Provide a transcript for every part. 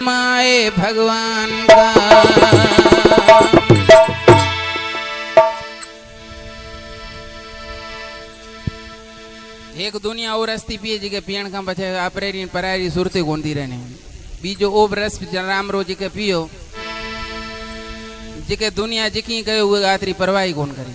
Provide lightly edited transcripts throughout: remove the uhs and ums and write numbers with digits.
परमात्मा है भगवान का। एक दुनिया और रस्ती पिए जी के पीण का पछे आपरेरी परारी सुरती कोंदी रहने बीजो ओब रस राम रो जी के पियो जी के दुनिया जिकी गए हुए आतरी परवाही कोन करी।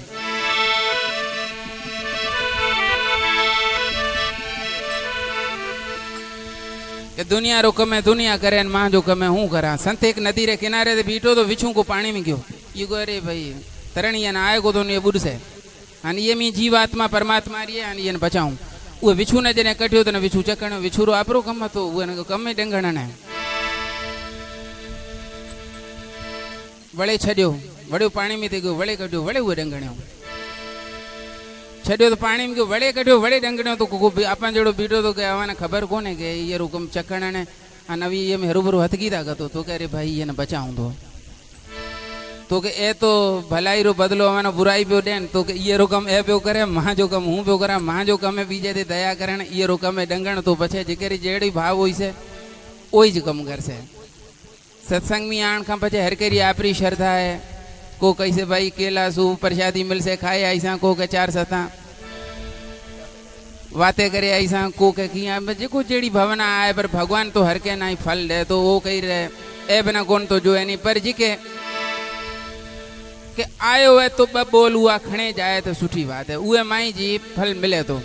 के दुनिया रो कमे दुनिया करे मां जो कमे हूं करा। संत एक नदी रे किनारे ते बीठो तो विछू को पानी में गयो। ये गो अरे भाई तरणी ना आए को तो ये बुढ़ से अन ये मी जीवात्मा परमात्मा री अन ये बचाऊं वो विछू ने जने कटियो तो विछू चकण विछू रो आपरो कम तो वो कमे डंगण ने वळे छड्यो वड़े पानी में ते गयो वळे कटियो वळे वो डंगण्यो छड्यो तो पानी में गयो वळे कटियो वळे डंगण्यो तो को आपन जेड़ो बीटो तो के आवाने खबर कोने के ये रुकम चकण ने अन अभी ये में हरूभरू हथगी दा गतो तो कह रे भाई ये ने बचाऊं तो के ए तो भलाई रो बदलो हमारा बुराई पे देन तो के ये रोकम ए पे करे मां जो कम हूं पे करा मां जो कम बीजे ते दया करण ये रोकम डंगण तो पछे जेकरी जेड़ी भाव होई से ओई ज कम कर से। सत्संग में आण का पछे हर केरी आपरी श्रद्धा है को कैसे भाई केला सु प्रसादी मिल से खाए ऐसा को के चार सता बातें करे ऐसा को के किया जेको जेड़ी भावना आए पर भगवान तो हर के ना फल दे तो वो कही रहे ए बिना कौन तो जो है नहीं पर जी के आयो है तो बोल हुआ खणे जाए तो सुठी बात है उहे माई जी फल मिले तो।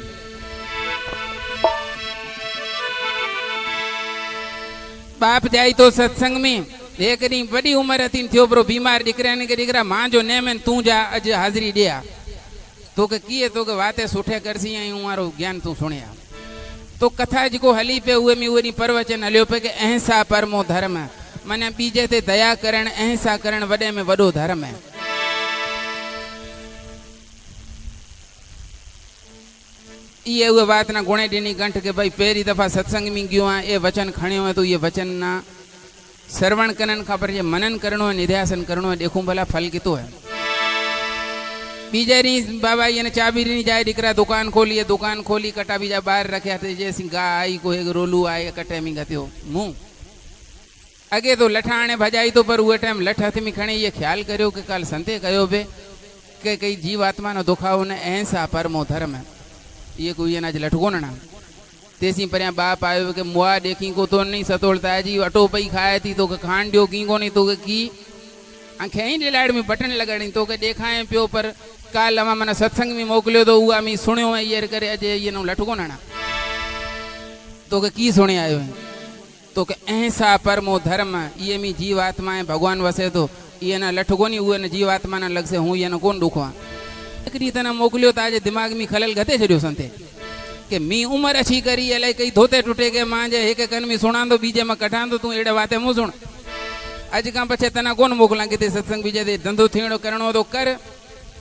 बाप जाई तो सत्संग में एक दी बड़ी उम्र थी थियो बरो बीमार दीकरा ने के दीकरा मां जो नेम तू जा अज हाजरी दिया तो के किए तो के बातें सुठे करसी आई मारो ज्ञान तू सुनिया तो कथा जी को हली पे उहे में उहे प्रवचन हलियो पे के अहिंसा परमो धर्म मने बीजे ते दया करण अहिंसा करण वडे में वडो धर्म है। ये वो बात ना गुणे डीनी गंठ के भाई पहली दफा सत्संग में गयो आ ए वचन खण्यो है तो ये वचन ना श्रवण करन का पर ये मनन करनो है निध्यासन करनो है देखूं भला फल कितो है। बीजे री बाबा ये ने चाबी री जाए दीकरा दुकान खोली कटा बीजा बाहर रखया थे जैसी गाय आई को एक रोलू आए कटे में गत्यो मुंह अगे तो लठाणे भजाई तो पर वो टाइम लठ हाथ में खणे ये ख्याल करियो कि कल संते कयो बे के कई जीवात्मा नो दुखाव ने अहिंसा परमो धर्म है ये कोई ना लटकोना तेसी पर बाप आयो के मुआ देखी को तो नहीं सतोड़ता जी अटो पई खाए थी तो खान दियो की को नहीं तो की आंखें ही लाड़ में बटन लगानी तो के देखाए पियो पर काल अमा मने सत्संग में मोकलियो तो उआ मी सुनियो है ये करे अजे ये नो लटकोना तो के की सुने आयो है तो के अहिंसा परमो धर्म ये मी जीवात्मा है भगवान वसे तो ये ना लटकोनी उए ने जीवात्मा ना लग से हूं ये ना कौन दुखवा तना मोकलियो तो आज दिमाग में खलल गते छड़ियो संते के मी उम्र अच्छी करी अलाई कई धोते टूटे के मां जे एक कन में सुना दो बीजे में कठां तो तू एड़े बातें मु सुन आज का पछे तना कौन मोकला के सत्संग बीजे दे धंधो थीणो करणो तो कर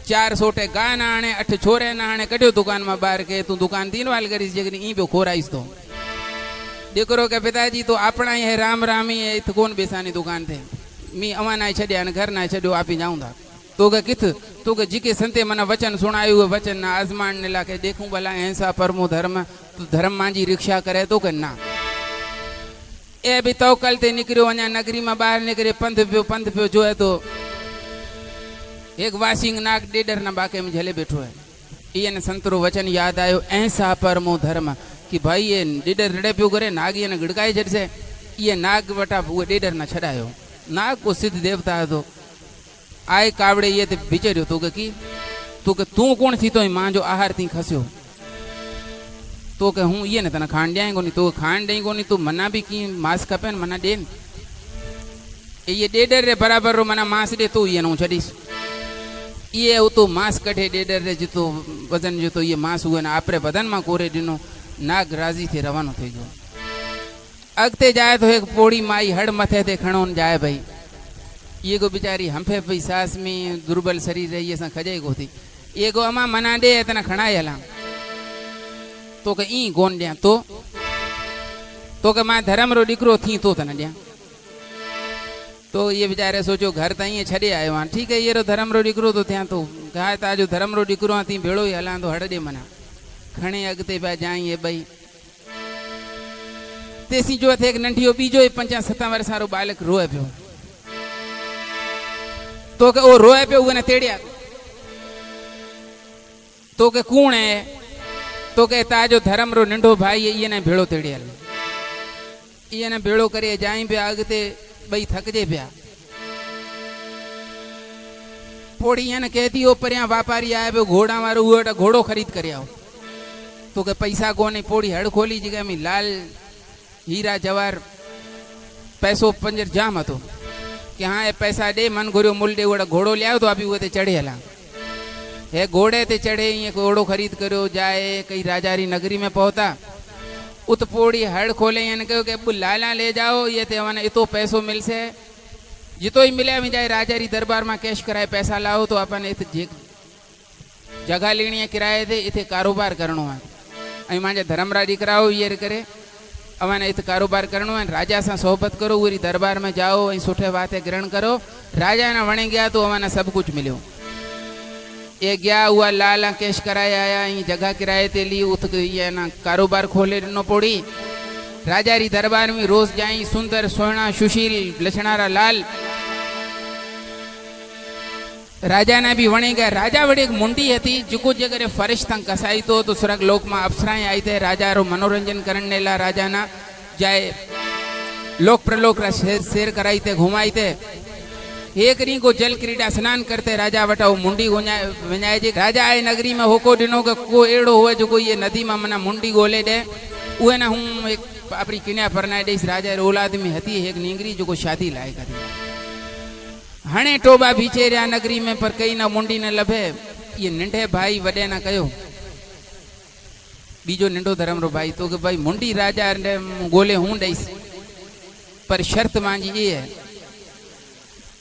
4 सोटे गाय ना आने 8 छोरे ना आने कटियो दुकान में बाहर के तू दुकान 3 वाल करी जगनी ई पे खोराइस तो दीकरो के पिताजी तो अपना ही है राम राम ही है कौन बेसानी दुकान थे मी अवाना छड्या ने घर ना छड्यो आपी जाऊंगा तो के किथ तो के जिके संते मना वचन सुनायो हुए वचन ना आजमान ने लाके देखूं भला अहिंसा परमो धर्म तो धर्म मांजी रिक्शा करे तो के ना ए भी तो कल ते निकरियो वना नगरी में बाहर निकरे पंथ पे जो है तो एक वासिंग नाग डेडर ना बाके में झले बैठो है ये ने संतरो वचन याद आयो अहिंसा परमो धर्म कि भाई ये डेडर रड़े पियो करे नाग ये ने गड़काई जड़से ये नाग बटा वो डेडर ना छड़ायो नाग को सिद्ध देवता है तो आए कावड़े ये ते बिचरियो तो की तो के तू कौन थी तो मां जो आहार थी खस्यो तो के हूं ये ने तना खान दिया कोनी तो खान दई कोनी तू मना भी की मांस खपेन मना देन ये डेडर रे बराबर रो मना मांस दे तो ये नु छडीस ये तो मांस कठे डेडर रे जितो वजन जो तो ये मांस हुए ना आपरे बदन में कोरे दिनो नाग राजी थे रवानो થઈ ગયો अगते जाए तो एक पोड़ी माई हड़ मथे ते खणोन जाए भाई ये को बिचारी हंफे पई सास में दुर्बल शरीर रही ऐसा खजाई को थी ये को अमा मना दे इतना खणाए हला तो के ई गोन दे तो के मां धर्म रो दीकरो थी तो तने दे तो ये बेचारे सोचो घर तई छड़े आयो हां ठीक है ये रो धर्म रो दीकरो तो थिया तो कहा ता जो धर्म रो दीकरो थी भेड़ो ही हला तो हड़ दे मना खणे अगते पा जाई ये भाई तेसी जो थे एक नंढियो बीजो 5-7 वर्ष वारो बालक रोए पियो तो के ओ रोए पियो उने तेड़िया तो के कूण है तो के ताजो धर्म रो नंढो भाई ये ने भेड़ो तेड़िया ये ने भेड़ो करे जाई पे आगते बई थकजे पिया पोड़ी ने कहती ओ परिया व्यापारी आए पे घोड़ा वारो उड़ा घोड़ो खरीद कर आओ तो के पैसा कोने पोड़ी हड़ खोली जगह में लाल हीरा जवार पैसो पंजर जाम हतो कि हाँ ये पैसा दे मन घुरियो मूल दे उड़ा घोड़ो लिया तो अभी वो ते चढ़े हला हे घोड़े ते चढ़े ये घोड़ो खरीद करो जाए कई राजारी नगरी में पहुंचा उत पोड़ी हड़ खोले यानी कहो कि अब लाला ले जाओ ये ते हमारे इतो पैसो मिल से जितो ही मिले में जाए राजारी दरबार में कैश कराए पैसा लाओ तो अपन इत जगह लेनी है किराए थे इथे कारोबार करनो है अई मांजे धर्मराज दीकराओ ये करे अवाने इत कारोबार करनो है राजा से सोहबत करो उरी दरबार में जाओ अई सुठे बातें ग्रहण करो राजा ने वणे गया तो अवाने सब कुछ मिलो ये गया हुआ लाला कैश कराए आया ये जगह किराए ते ली उत ये ना कारोबार खोले न पोड़ी राजा री दरबार में रोज जाई सुंदर सोहना सुशील लछणारा लाल राजा ने भी वणी गया राजा वड़ी एक मुंडी हती जिको जगह फरिश तंग कसाई तो स्वर्ग लोक में अप्सराएं आई थे राजा रो मनोरंजन करने ला राजा ना जाए लोक प्रलोक रा शेर कराई थे घुमाई थे एक री को जल क्रीड़ा स्नान करते राजा वटा वो मुंडी विनाए जी राजा आए नगरी में होको दिनों का को एड़ो हुए जो ये नदी में मना मुंडी गोले दे उहे ना हूँ एक अपनी किन्या परनाए देस राजा औलाद में हती एक नींगरी जो को शादी लाए करी हणे टोबा बीचे रहा नगरी में पर कई ना मुंडी न लभे ये नंढे भाई वडे ना कयो बीजो नंढो धर्म रो भाई तो के भाई मुंडी राजा ने गोले हूं दईस पर शर्त मांजी ये है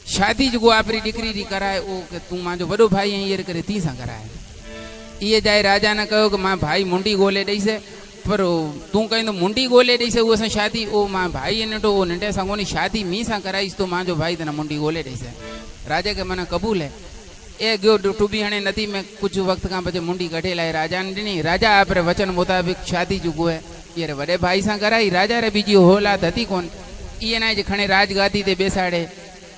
शादी जो आपरी डिग्री री कराए ओ के तू मांजो बड़ो भाई ये करे ती सा कराए ये जाए राजा ने कहो कि मां भाई मुंडी गोले दई से पर तू कहीं तो मुंडी गोले दई से वो से शादी ओ मां भाई ने तो वो नंढे संगोनी शादी मी सा कराईस तो मां जो भाई तना मुंडी गोले दई से राजा के मना कबूल है ए गयो टूबी हणे नदी में कुछ वक्त का बचे मुंडी कढे लाए राजा ने दी राजा आपरे वचन मुताबिक शादी जो है ये रे बड़े भाई सा कराई राजा रे बीजी होलात हती कोन ये ना जे खणे राजगादी ते बेसाड़े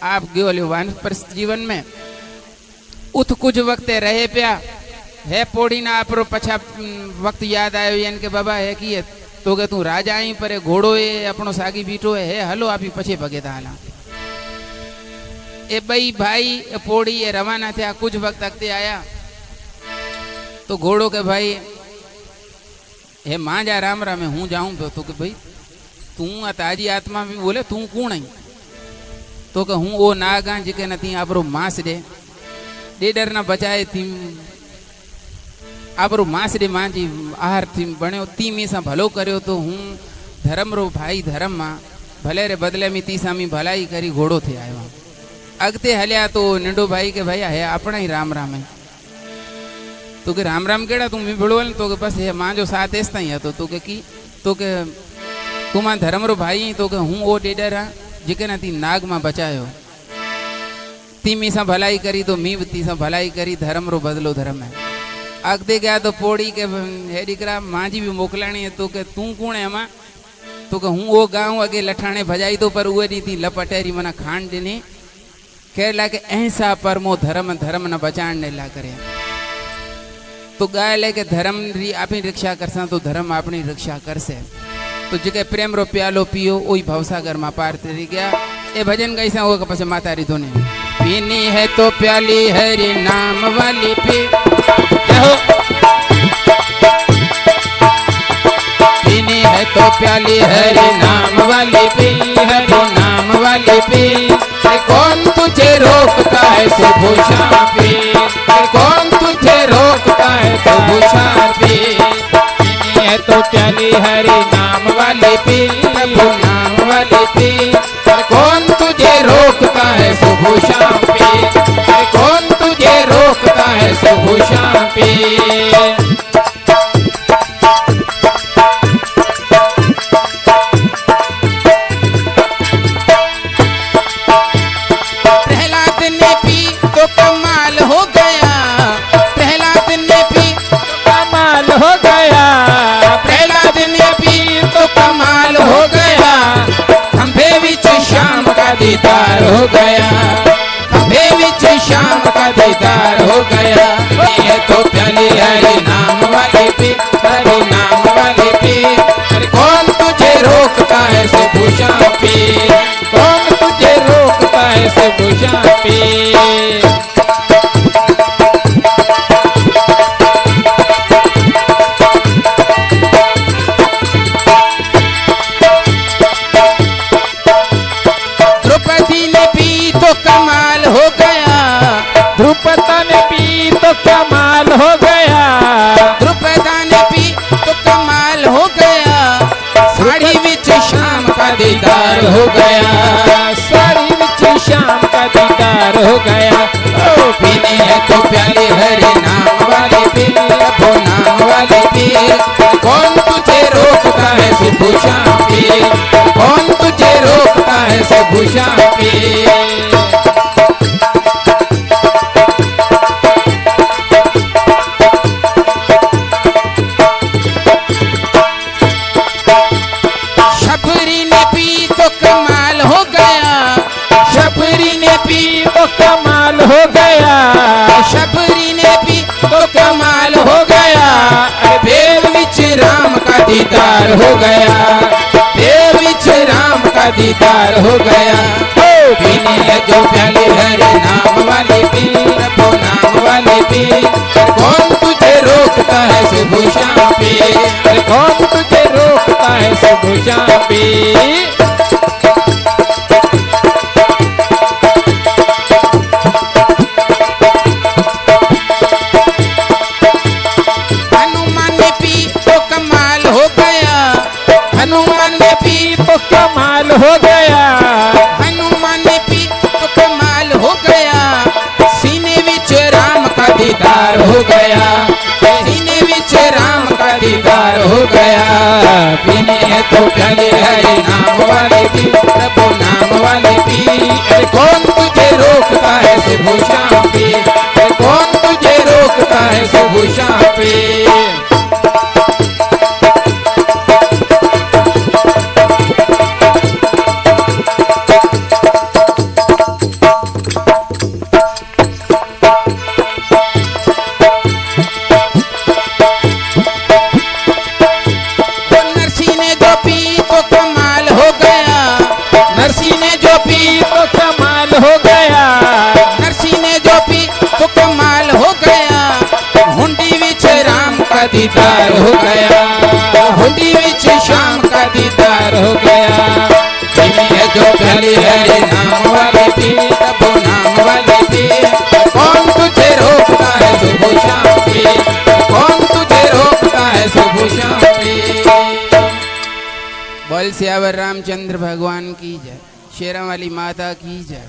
आप गयो लियो वानप्रस्थ जीवन में उत कुछ वक्त रहे पिया है पोड़ी ना आपरो पछा वक्त याद आयो यानी के बाबा है कि तो के तू राजा ही पर घोड़ो है अपनो सागी बीठो है हलो आप पछे भगे ता हला ए बई भाई पोड़ी ये रवाना थे कुछ वक्त अगते आया तो घोड़ो के भाई हे मां जा राम राम हूं जाऊं तो के भाई तू ताजी आत्मा में बोले तू कौन है तो के हूँ वो नागा जिके न ती आपरो मांस दे डर न बचाए थी आपरो मांस दे मां जी आहार थी बण्यो ती मी सा भलो कर्यो तो हूँ धर्म रो भाई धर्म मां भले रे बदले में ती सामी भलाई करी घोड़ो थे आयो अगते हल्या तो नंढो भाई के भाई है अपना ही राम राम है तो के राम राम केड़ा तू मी भिड़ोल तो के बस है मां जो साथ एस ताई हतो तो के की तो के तू मां धर्म रो भाई तो के हूँ ओ डेडर हां जिके ना ती नाग में बचायो ती मी सा भलाई करी तो मी ती सा भलाई करी धर्म रो बदलो धर्म है अगते गया तो पोड़ी के हे दीकरा मां जी भी मोकलाणी है तो के तू कौन है मां तो के हूँ वो गाँव अगे लठाणे भजाई तो पर उहे दी थी लपटेरी मना खान दिनी कह ला के ऐसा परमो धर्म धर्म न बचाण ने ला करे तो गाय ले के धर्म री अपनी रक्षा करसा तो धर्म अपनी रक्षा करसे तो जिके प्रेम रो प्यालो पियो ओई भवसागर में पार तरी गया ए भजन कैसा होगा पसे माता री धुनी पीनी है तो प्याली हरि नाम वाली पी पीनी है तो प्याली हरि नाम वाली पी हरि नाम वाली पी कौन तुझे रोकता है तो भूषा पी कौन तुझे रोकता है तो भूषा पी है तो प्याली हरि नाम वाली पी प्रभु नाम वाली पी कौन तुझे रोकता है सुभूषा पी कौन तुझे रोकता है सुभूषा पी प्रहलाद ने पी तो कमाल हो गया प्रहलाद ने पी तो कमाल हो गया प्रहलाद ने पी तो कमाल हो गया दीदार हो गया, खंभे विच शाम का दीदार हो गया। ये तो प्याली हरि नाम वाले पीर, हरि नाम वाले पीर। अरे कौन तुझे रोकता है से पूछा पीर, कौन तुझे रोकता है से पूछा पीर। द्रौपदी ने पी तो कमाल हो गया, द्रुपदा ने पी तो कमाल हो गया, द्रुपदा ने पी तो कमाल हो गया। साड़ी विच शाम का दीदार हो गया, साड़ी विच शाम का दीदार हो गया। ओ पीने है तो प्याले हरे नाम वाले पीर, वो नाम वाले पीर। कौन तुझे रोकता है से पूछा पीर, कौन तुझे रोकता है से पूछा पीर। शबरी ने पी तो कमाल हो गया, शबरी ने पी तो कमाल हो गया, शबरी ने पी तो कमाल हो गया। भेव विच राम का दीदार हो गया, भेव विच राम का दीदार हो गया। ओ पीने है जो प्याले हरे नाम वाले पीर, वो नाम वाले पीर। कौन तुझे रोकता है से भूषा पीर, कौन तुझे रोकता है से पूछा पीर। हनुमान ने पी तो कमाल हो गया, हनुमान ने पी तो कमाल हो गया, हनुमान ने पी तो कमाल हो गया। सीने विच राम का दीदार हो गया, सीने विच राम का दीदार हो गया। पीने है तो प्याले हरे नाम वाले पीर, प्रभु नाम वाले पीर। कौन तुझे रोकता है से भूषा पीर, कौन तुझे रोकता है से भूषा पीर। नरसी ने जो पी तो कमाल हो गया, नरसी ने जो पी तो कमाल हो गया, नरसी ने जो पी तो कमाल हो गया। हुंडी विच राम का दीदार हो गया, हुंडी विच शाम का दीदार हो गया। पीने है जो प्याले हरे नाम वाले पीर, वो नाम वाले पीर। कौन तुझे रोकता है से भूषा पीर, कौन तुझे रोकता है से भूषा पीर। बोल सियावर रामचंद्र भगवान की जय, शेरा वाली माता की जय।